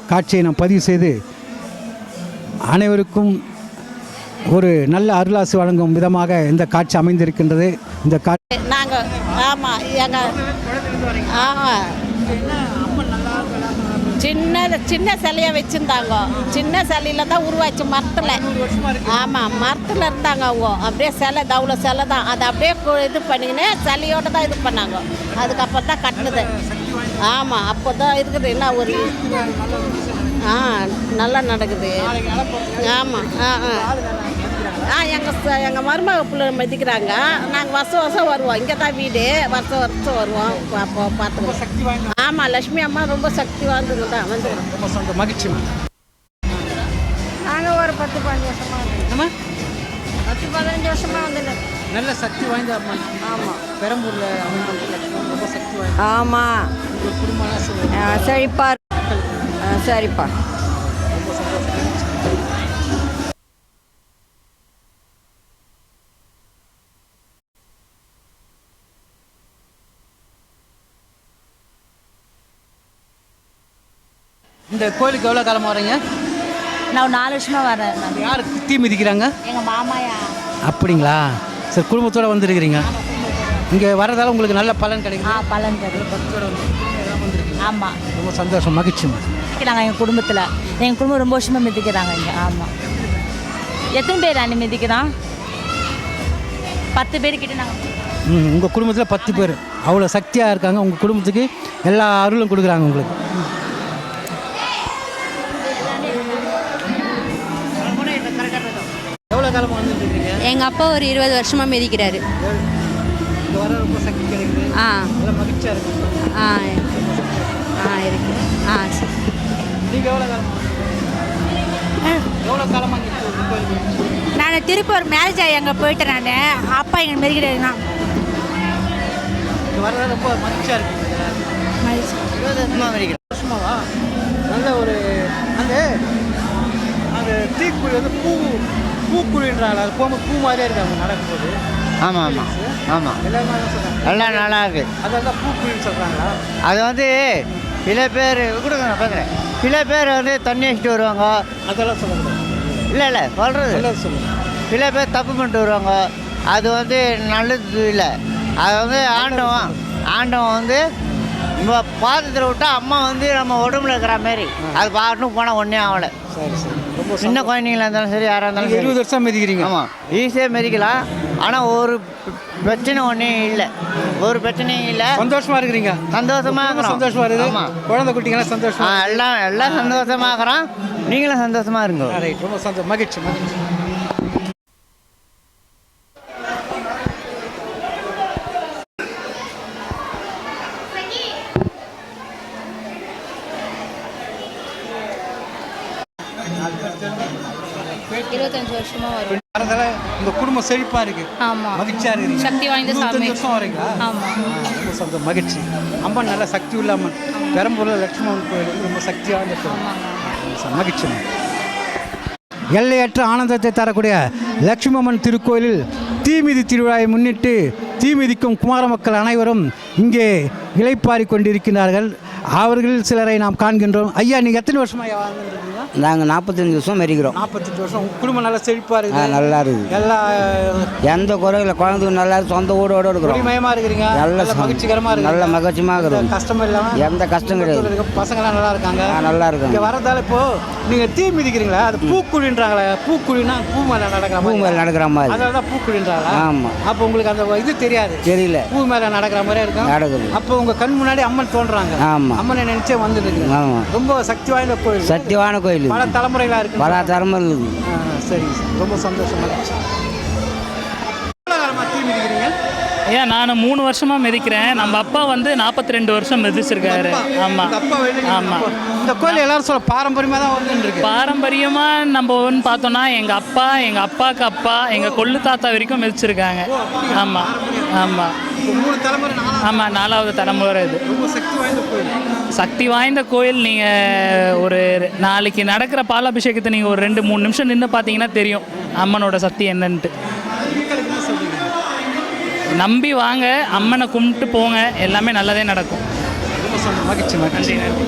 காட்சியை நாம் பதிவு செய்து அனைவருக்கும் ஒரு நல்ல அருளாசி வழங்கும் விதமாக இந்த காட்சி அமைந்திருக்கின்றது. இந்த காட்சி நாங்கள் ஆமாம் எங்கள் ஆமாம் சின்ன சிலையாக வச்சுருந்தாங்க. சின்ன சிலையில் தான் உருவாச்சு மரத்தில். ஆமாம் மரத்தில் இருந்தாங்க அவங்க. அப்படியே சிலை அவ்வளோ சிலை தான். அதை அப்படியே இது பண்ணிக்கினே சிலையோடு தான் இது பண்ணாங்க. அதுக்கப்புறம் தான் கட்டினது. ஆமாம் அப்போ தான் இருக்குது. என்ன ஒரு நல்லா நடக்குது. ஆமாம் எங்கள் மருமக பிள்ளை மதிக்கிறாங்க. நாங்கள் வருஷம் வருவோம். இங்கே தான் வீடு. வருஷம் வருவோம். அப்போ பார்த்துக்கோம். ஆமாம் லட்சுமி அம்மா ரொம்ப சக்தி வாய்ந்தது தான். வந்துடுறோம். மகிழ்ச்சி. நாங்கள் ஒரு 10-15 வருஷமாக 10-15 வருஷமாக வந்துடுறோம். நல்ல சக்தி வாய்ந்த அம்மா. ஆமாம் பெரம்பூரில் ரொம்ப சக்தி வாய்ந்த. ஆமாம் குடும்பம் சரிப்பா. சரிப்பா. இந்த கோயிலுக்கு எவ்வளோ காலமாக வரீங்க? நான் 4 வருஷமாக வரேன். யார் தீ மிதிக்கிறாங்க? எங்கள் மாமாயா. அப்படிங்களா? சரி, குடும்பத்தோடு வந்துருக்கிறீங்க. இங்கே வரதால உங்களுக்கு நல்ல பலன் கிடைக்கும். பலன் கிடைக்கும். ஆமாம் ரொம்ப சந்தோஷம், மகிழ்ச்சி. மிதிக்கிறாங்க எங்கள் குடும்பத்தில். எங்கள் குடும்பம் ரொம்ப வருஷமாக மிதிக்கிறாங்க இங்கே. ஆமாம். எத்தனை பேர் அண்ணி மிதிக்கிறான்? 10 பேர்கிட்ட நாங்கள். உங்கள் குடும்பத்தில் 10 பேர் அவ்வளோ சக்தியாக இருக்காங்க. உங்கள் குடும்பத்துக்கு எல்லா அருளும் கொடுக்குறாங்க உங்களுக்கு. எவ்வளோ காலமாக வந்துருக்கீங்க? எங்கள் அப்பா ஒரு 20 வருஷமாக மிதிக்கிறாரு. ரொம்ப சக்தி கிடைக்குது. மகிழ்ச்சியாக இருக்கு. இருக்கு. சரி. நீங்கள் எவ்வளோ காலமாக நான் திருப்பூர் மேரேஜ் ஆகி அங்கே போயிட்டேன். நான் அப்பா எங்களை மிதிக்கிறாருண்ணா. வரது ரொம்ப மகிழ்ச்சியாக இருக்குது. 20 வருஷமாவா? நல்ல ஒரு அந்த தீக்குழி பூக்குழின்றாங்க. அது போகும்போது பூ மாதிரியே இருக்காங்க நடக்கும்போது. ஆமாம் எல்லாம் நல்லா இருக்குது. அதெல்லாம் பூக்குழின்னு சொல்கிறாங்களா? அது சில பேர் கொடுங்க நான் பார்க்குறேன். சில பேர் தண்ணி வச்சுட்டு வருவாங்க. அதெல்லாம் சொல்லுங்கள். இல்லை சொல்கிறது எல்லாம் சொல்லுங்கள். சில பேர் தப்பு பண்ணிட்டு வருவாங்க. அது நல்லது இல்லை. அது ஆண்டவன் நம்ம பாத்திரத்தில் விட்டால் அம்மா நம்ம உடம்புல இருக்கிற மாரி அது பாட்டுன்னு போனால் ஒன்றே ஆகலை. சரி சரி. ரொம்ப சின்ன குழந்தைங்களா இருந்தாலும் சரி, யாராக இருந்தாலும் 20 வருஷம் மிதிக்கிறீங்க. ஆமாம் ஈஸியாக மிதிக்கலாம். ஆனால் ஒரு பிரச்சனை ஒன்றும் இல்லை. ஒரு பிரச்சனையும் இல்லை. சந்தோஷமாக இருக்கிறீங்க? சந்தோஷமாக இருக்கிறோம். சந்தோஷமாக இருக்குது. ஆமாம். குழந்தை குட்டிங்களாம் சந்தோஷமா? எல்லாம் சந்தோஷமாக இருக்கிறோம். நீங்களும் சந்தோஷமாக இருங்க. ரைட். ரொம்ப சந்தோஷம், மகிழ்ச்சி. வருஷமாக வரும். இந்த குடும்பம் செழிப்பாக இருக்கு. ஆமாம் மகிழ்ச்சியாக இருக்கு. சக்தி வாய்ந்த சாமி. வருஷம் வரீங்களா? ஆமாம். ரொம்ப சந்தோஷம், மகிழ்ச்சி. அம்மன் நல்ல சக்தி உள்ள அம்மன். பெரம்பூரில் லட்சுமணன் கோயில் ரொம்ப சக்தி வாய்ந்த கோயில். மகிழ்ச்சி. எல்லையற்ற ஆனந்தத்தை தரக்கூடிய லட்சுமி அம்மன் திருக்கோயிலில் தீமிதி திருவிழாவை முன்னிட்டு தீமிதிக்கும் குமார மக்கள் அனைவரும் இங்கே இளைப்பாரி கொண்டிருக்கிறார்கள். அவர்கள் சிலரை நாம் காண்கின்றோம். ஐயா, நீங்கள் எத்தனை வருஷமாக வாழ்ந்துருக்கீங்க? நாங்கள் 45 வருஷம் மெரிக்கிறோம். 48 வருஷம். குடும்பம் நல்லா செழிப்பாக இருக்குது. நல்லா இருக்குது. எல்லா எந்த குறையில் குழந்தைங்க நல்லா சொந்த ஊடோடு இருக்கிறோம். மயமாக இருக்கிறீங்க. நல்ல மகிழ்ச்சிகரமாக இருக்குது. நல்ல மகிழ்ச்சியாக இருக்கிறோம். கஷ்டமும் இல்லாமல் எந்த கஷ்டம் கிடையாது. பசங்களாம் நல்லா இருக்காங்க. நல்லா இருக்காங்க. இங்கே வரதால இப்போது நீங்கள் தீ மிதிக்கிறீங்களா? அது பூக்குழின்றாங்களே. பூக்குழின்னா பூ மேலே நடக்கிற பூ மேலே நடக்கிற மாதிரி. அதனால தான் பூக்குழின்றாங்களா? ஆமாம். அப்போ உங்களுக்கு அந்த இது தெரியாது. தெரியல. பூ மேலே நடக்கிற மாதிரியே இருக்கும். நடக்குது. அப்போ உங்கள் கண் முன்னாடி அம்மன் தோன்றாங்க. ஆமாம். அம்மனை நினைச்சே வந்துருக்கு. ஆமாம். ரொம்ப சக்தி வாய்ந்த கோயில். சக்திவான கோயில். பல தலைமுறைகளாக இருக்கு. பல தலைமுறை இருக்குது. சரி, ரொம்ப சந்தோஷமா இருந்துச்சு. தீ மிதிக்கிறீங்க? ஐயா, நான் 3 வருஷமாக மிதிக்கிறேன். நம்ம அப்பா 42 வருஷம் மிதிச்சிருக்காரு. ஆமாம் ஆமாம். இந்த கோயில் எல்லாரும் சொல்ல பாரம்பரியமாக தான் வந்துருக்கு. பாரம்பரியமாக நம்ம ஒன்று பார்த்தோன்னா எங்கள் அப்பா, எங்கள் அப்பாவுக்கு அப்பா, எங்கள் கொள்ளு தாத்தா வரைக்கும் மிதிச்சிருக்காங்க. ஆமாம் ஆமாம். 3 தலைமுறை. ஆமாம், 4வது தலைமுறை இது. ரொம்ப சக்தி வாய்ந்த கோயில். சக்தி வாய்ந்த கோயில். நீங்கள் ஒரு நாளைக்கு நடக்கிற பாலாபிஷேகத்தை நீங்கள் ஒரு 2-3 நிமிஷம் நின்று பார்த்தீங்கன்னா தெரியும் அம்மனோட சக்தி என்னன்ட்டு. நம்பி வாங்க, அம்மனை கும்பிட்டு போங்க, எல்லாமே நல்லதே நடக்கும். ரொம்ப மகிழ்ச்சி. நன்றி நன்றி.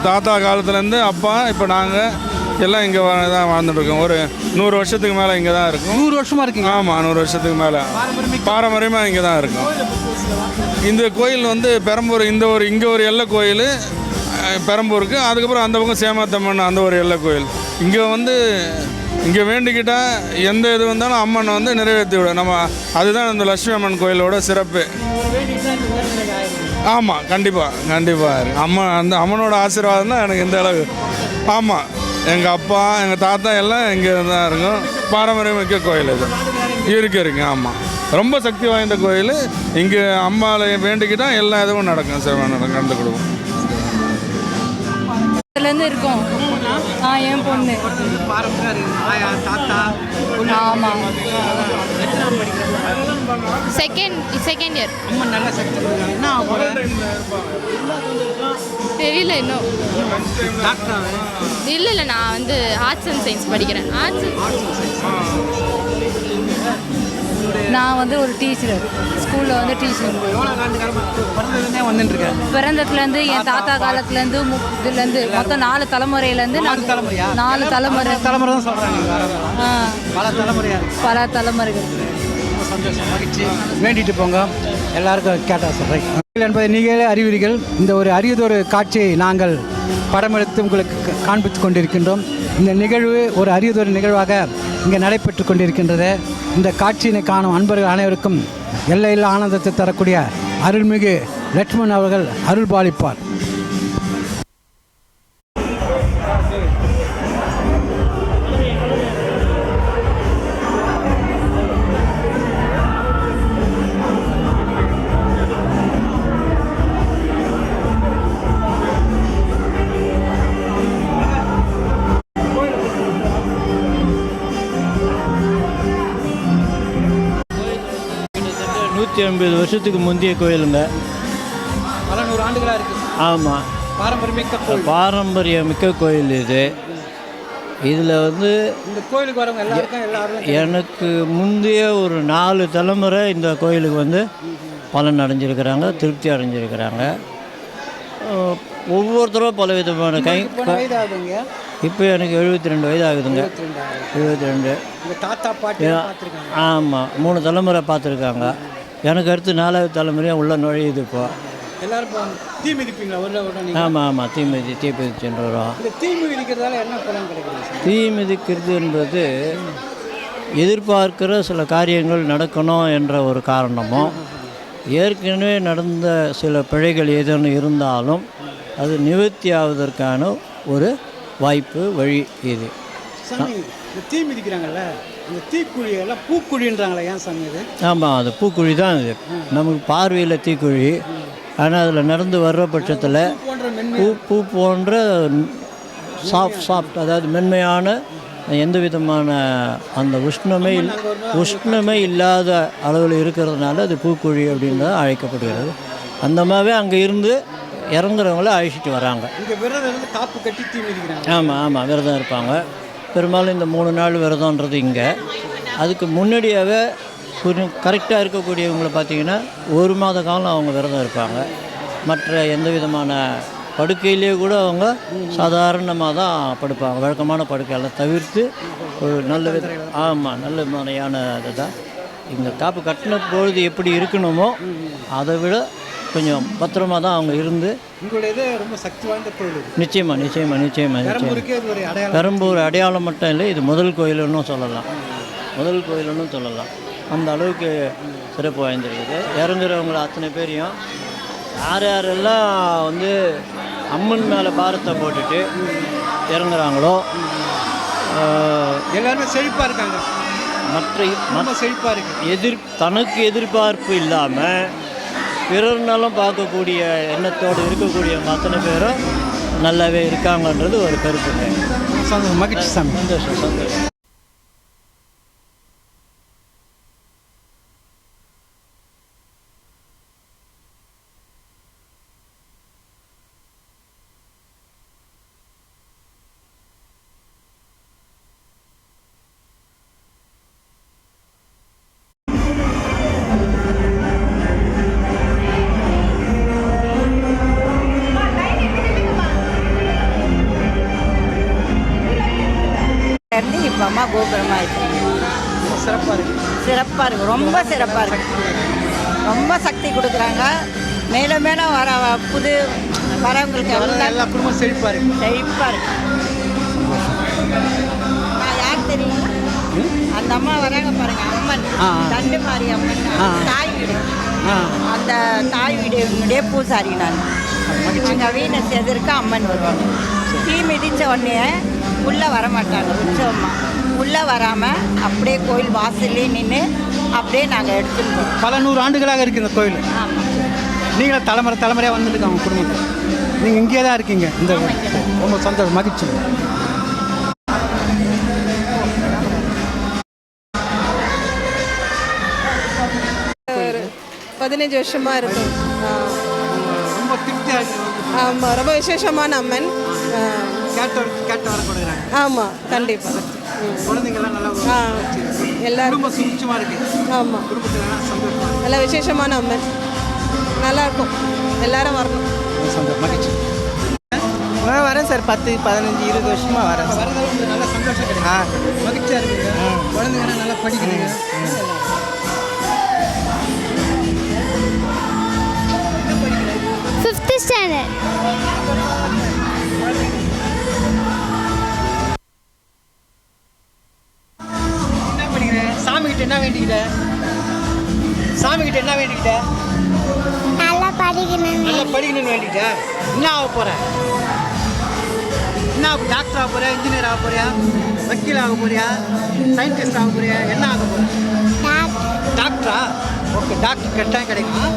தாத்தா காலத்துலேருந்து அப்பா இப்போ நாங்கள் எல்லாம் இங்கே தான் வாழ்ந்துட்டுருக்கோம். ஒரு 100 வருஷத்துக்கு மேலே இங்கே தான் இருக்கும். 100 வருஷமாக இருக்கீங்க? ஆமாம், 100 வருஷத்துக்கு மேலே பாரம்பரியமாக இங்கே தான் இருக்கும். இந்த கோயில் வந்து பெரம்பூர், இங்கே ஒரு எல்லை கோயில் பெரம்பூருக்கு, அதுக்கப்புறம் அந்த பக்கம் சேமாத்தம்மன் அந்த ஒரு எல்லை கோயில். இங்கே வந்து இங்கே வேண்டிக்கிட்டால் எந்த இது வந்தாலும் அம்மனை வந்து நிறைவேற்றி விடும். நம்ம அதுதான் இந்த லட்சுமி அம்மன் கோயிலோட சிறப்பு. ஆமாம், கண்டிப்பாக அம்மா அந்த அம்மனோட ஆசீர்வாதம் தான் எனக்கு இந்த அளவு. ஆமாம், எங்கள் அப்பா எங்கள் தாத்தா எல்லாம் இங்கே தான் இருக்கும். பாரம்பரியமிக்க கோயில் இது இருக்கு. ஆமாம், ரொம்ப சக்தி வாய்ந்த கோயில். இங்கே அம்மாவை வேண்டிக்கிட்டால் எல்லா இதுவும் நடக்கும், சிவன் நடந்து கொடுக்கும். இதுலேருந்து இருக்கோம். என் பொண்ணு. ஆமாம், செகண்ட் இயர். அம்மன் நல்ல சக்தி என்ன தெரியல இன்னும். டாக்டர் இல்லை நான் வந்து ஆர்ட்ஸ் அண்ட் சயின்ஸ் படிக்கிறேன். நான் வந்து ஒரு டீச்சர், ஸ்கூலில் வந்து டீச்சர். பிறந்ததுலேருந்தே வந்துட்டுருக்கேன். பிறந்ததுலேருந்து என் தாத்தா காலத்துலேருந்து இதுலேருந்து மொத்தம் 4 தலைமுறையிலேருந்து 4 தலைமுறை தான் சொல்கிறாங்க. பல தலைமுறைகள். சந்தோஷம், மகிழ்ச்சி. வேண்டிட்டு போங்க, எல்லாருக்கும் கேட்டால் சொல்கிறேன் என்பதை நீங்களே அறிவீர்கள். இந்த ஒரு அரியதொரு காட்சியை நாங்கள் படமெடுத்து உங்களுக்கு காண்பித்து கொண்டிருக்கின்றோம். இந்த நிகழ்வு ஒரு அரியதொரு நிகழ்வாக இங்கே நடைபெற்று கொண்டிருக்கின்றது. இந்த காட்சியினை காணும் அன்பர்கள் அனைவருக்கும் எல்லையில்லா ஆனந்தத்தை தரக்கூடிய அருள்மிகு லட்சுமணன் அவர்கள் அருள் பாலிப்பார். நூற்றி 50 வருஷத்துக்கு முந்தைய கோயிலுங்க. பல 100 ஆண்டுகளாக இருக்குது. ஆமாம், பாரம்பரியமிக்க கோயில் இது. இதில் வந்து இந்த கோயிலுக்கு வரவங்க எல்லாரும் எனக்கு முந்தைய ஒரு 4 தலைமுறை இந்த கோயிலுக்கு வந்து பலன் அடைஞ்சிருக்கிறாங்க, திருப்தி அடைஞ்சிருக்கிறாங்க. ஒவ்வொருத்தரும் பல விதமான இப்போ எனக்கு 72 வயது ஆகுதுங்க. 72. தாத்தா பாட்டி ஆமாம், 3 தலைமுறை பார்த்துருக்காங்க. எனக்கு அடுத்து 4வது தலைமுறையாக உள்ள நுழையுது. இப்போ எல்லாரும் தீ மிதிப்பீங்களா? ஆமாம், தீ மிதிச்சுட்டு வரோம். தீ மிதிக்கிறதால என்ன பலன் கிடைக்கிறது? தீ மிதிக்கிறது என்பது எதிர்பார்க்கிற சில காரியங்கள் நடக்கணும் என்ற ஒரு காரணமும், ஏற்கனவே நடந்த சில பிழைகள் ஏதேனும் இருந்தாலும் அது நிவர்த்தி ஆவதற்கான ஒரு வாய்ப்பு, வழி இது. தீ மிதிக்கிறாங்கல்ல, இந்த தீக்குழியெல்லாம் பூக்குழின்றாங்களே, ஏன் சாமி இது? ஆமாம், அது பூக்குழி தான். இது நமக்கு பார்வையில் தீக்குழி, ஆனால் அதில் நடந்து வர்ற பட்சத்தில் பூ போன்ற சாஃப்ட், அதாவது மென்மையான எந்த விதமான அந்த உஷ்ணமே இல்லாத அளவில் இருக்கிறதுனால அது பூக்குழி அப்படின்னு தான் அழைக்கப்படுகிறது. அந்த மாதிரி அங்கே இருந்து இறங்குறவங்கள அழைச்சிட்டு வராங்க. காப்பு கட்டி தீ மிதிக்கிறாங்க. ஆமாம், விரதம் இருப்பாங்க. பெரும்பாலும் இந்த 3 நாள் விரதம்ன்றது இங்கே. அதுக்கு முன்னாடியாகவே கரெக்டாக இருக்கக்கூடியவங்களை பார்த்திங்கன்னா 1 மாத காலம் அவங்க விரதம் இருப்பாங்க. மற்ற எந்த விதமான படுக்கையிலே கூட அவங்க சாதாரணமாக தான் படுப்பாங்க. வழக்கமான படுக்கையெல்லாம் தவிர்த்து ஒரு நல்ல நல்ல முறையான இதுதான். இங்கே காப்பு கட்டின பொழுது எப்படி இருக்கணுமோ அதை விட கொஞ்சம் பத்திரமா தான் அவங்க இருந்து. ரொம்ப சக்தி வாய்ந்த கோயில். நிச்சயமாக பெரம்பூர் அடையாளம் மட்டும் இல்லை, இது முதல் கோயிலுன்னு சொல்லலாம். அந்த அளவுக்கு சிறப்பு வாய்ந்திருக்குது. இறங்குறவங்கள அத்தனை பேரையும் யாரெல்லாம் வந்து அம்மன் மேலே பாரத்தை போட்டுட்டு இறங்குறாங்களோ எல்லாருமே செழிப்பாக இருக்காங்க. மற்ற செழிப்பாக இருக்குது. தனக்கு எதிர்பார்ப்பு இல்லாமல் பிறர் நலம் பார்க்கக்கூடிய எண்ணத்தோடு இருக்கக்கூடிய அத்தனை பேரும் நல்லாவே இருக்காங்கன்றது ஒரு கருத்துங்க. மகிழ்ச்சி சாமி. சந்தோஷம். இப்போ அம்மா கோபுரமாக இருக்குது. சிறப்பாக இருக்குது. சிறப்பாக இருக்குது, ரொம்ப சிறப்பாக இருக்குது. ரொம்ப சக்தி கொடுக்குறாங்க. மேலும் மேலும் வர புது வரவங்களுக்கு எல்லா குடும்பம் செழிப்பாக இருக்குது. செழிப்பாக இருக்கு. நான் யார் தெரியுமா? அந்த அம்மா வராங்க பாருங்க, அம்மன் தண்டு மாறி அம்மன், தாய் வீடு. அந்த தாய் வீடு பூசாரி நான். எங்கள் வீணஸ் எதிர்க்க அம்மன் வருவாங்க. தீ மிதித்த உடனே உள்ளே வர மாட்டாங்க. உற்சவம்மா உள்ளே வராமல் அப்படியே கோயில் வாசல்லே நின்று அப்படியே நாங்கள் எடுத்துட்டு பல 100 ஆண்டுகளாக இருக்குது இந்த கோயில். ஆமாம். நீங்களும் தலைமுறையாக வந்துட்டு அவங்க குடும்பத்தில் நீங்கள் இங்கே தான் இருக்கீங்க. இந்த ரொம்ப சந்தோஷம், மகிழ்ச்சி. ஒரு 15 வருஷமாக இருக்கும். ரொம்ப திருப்தியாக இருக்குது. ஆமாம், ரொம்ப விசேஷமான அம்மன். கேட்டு வர கொடுக்குறாங்க. ஆமாம், கண்டிப்பாக. குழந்தைங்கள்லாம் நல்லா எல்லாரும் ரொம்ப சுபிட்சமாக இருக்குது. ஆமாம், குடும்பத்தில் சந்தோஷமாக நல்லா விசேஷமான அம்மன். நல்லாயிருக்கும், எல்லாரும் வரணும். சந்தோஷம், மகிழ்ச்சி. நான் வரேன் சார். 10, 15, 20 வருஷமாக வரேன். வரதால உங்களுக்கு நல்ல சந்தோஷம் கிடைக்கும். மகிழ்ச்சியாக இருக்குங்க. குழந்தைங்கலாம் நல்லா படிக்கிறீங்க. 5th standard. என்ன படிக்கிற? சாமிகிட்ட என்ன வேண்டிக்கிட்ட? சாமிகிட்ட என்ன வேண்டிக்கிட்ட? நல்லா படிக்கணும். நல்லா படிக்கணும்னு வேண்டிக்கிட்ட. என்ன ஆக போகிற? என்ன டாக்டர் ஆக போறியா, இன்ஜினியர் ஆக போறியா, வக்கீல் ஆக போறியா, சயின்டிஸ்ட் ஆக போறியா, என்ன ஆக போற? டாக்டரா? ஓகே, டாக்டர் கரெக்டாக கிடைக்கும்.